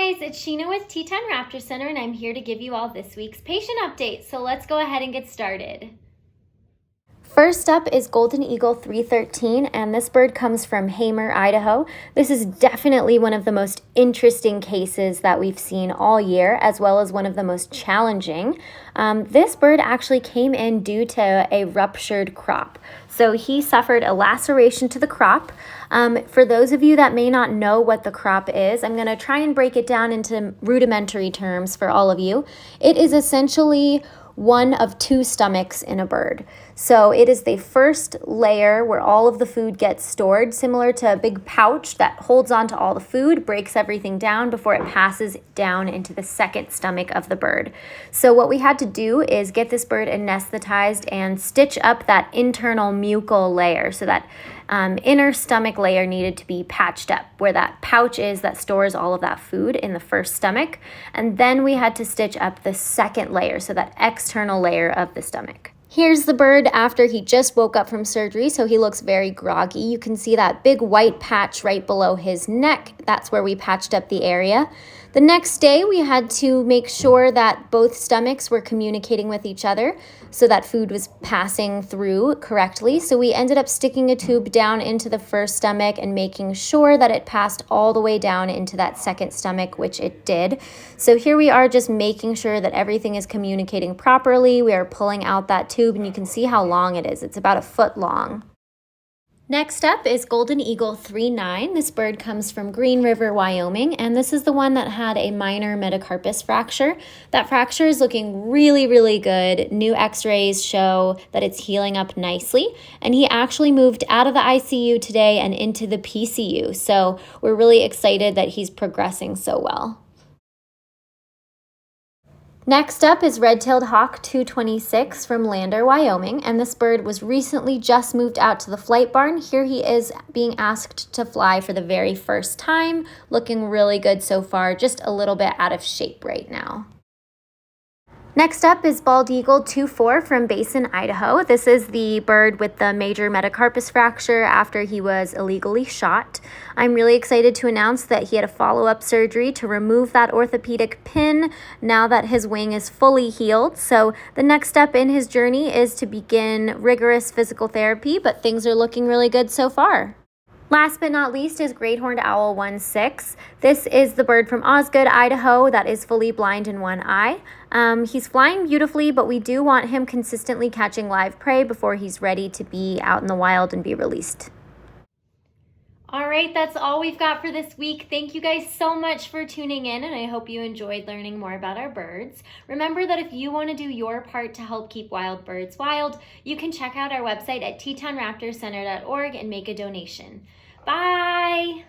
guys, it's Sheena with Teton Raptor Center, and I'm here to give you all this week's patient update. So let's go ahead and get started. First up is Golden Eagle 313, and this bird comes from Hamer, Idaho. This is definitely one of the most interesting cases that we've seen all year, as well as one of the most challenging. This bird actually came in due to a ruptured crop. So he suffered a laceration to the crop. For those of you that may not know what the crop is, I'm going to try and break it down into rudimentary terms for all of you. It is essentially one of two stomachs in a bird. So it is the first layer where all of the food gets stored, similar to a big pouch that holds onto all the food, breaks everything down before it passes down into the second stomach of the bird. So what we had to do is get this bird anesthetized and stitch up that internal mucal layer. So that inner stomach layer needed to be patched up, where that pouch is that stores all of that food in the first stomach. And then we had to stitch up the second layer, so that external layer of the stomach. Here's the bird after he just woke up from surgery, so he looks very groggy. You can see that big white patch right below his neck. That's where we patched up the area. The next day, we had to make sure that both stomachs were communicating with each other so that food was passing through correctly. So we ended up sticking a tube down into the first stomach and making sure that it passed all the way down into that second stomach, which it did. So here we are just making sure that everything is communicating properly. We are pulling out that tube, and you can see how long it is. It's about 1 foot long. Next up is Golden Eagle 39. This bird comes from Green River, Wyoming, and this is the one that had a minor metacarpus fracture. That fracture is looking really, really good. New x-rays show that it's healing up nicely, and he actually moved out of the ICU today and into the PCU, so we're really excited that he's progressing so well. Next up is Red-Tailed Hawk 226 from Lander, Wyoming, and this bird was recently just moved out to the flight barn. Here he is being asked to fly for the very first time, looking really good so far, just a little bit out of shape right now. Next up is Bald Eagle 24 from Basin, Idaho. This is the bird with the major metacarpus fracture after he was illegally shot. I'm really excited to announce that he had a follow-up surgery to remove that orthopedic pin now that his wing is fully healed. So the next step in his journey is to begin rigorous physical therapy, but things are looking really good so far. Last but not least is Great Horned Owl 16. This is the bird from Osgood, Idaho that is fully blind in one eye. He's flying beautifully, but we do want him consistently catching live prey before he's ready to be out in the wild and be released. All right, that's all we've got for this week. Thank you guys so much for tuning in, and I hope you enjoyed learning more about our birds. Remember that if you want to do your part to help keep wild birds wild, you can check out our website at tetonraptorcenter.org and make a donation. Bye!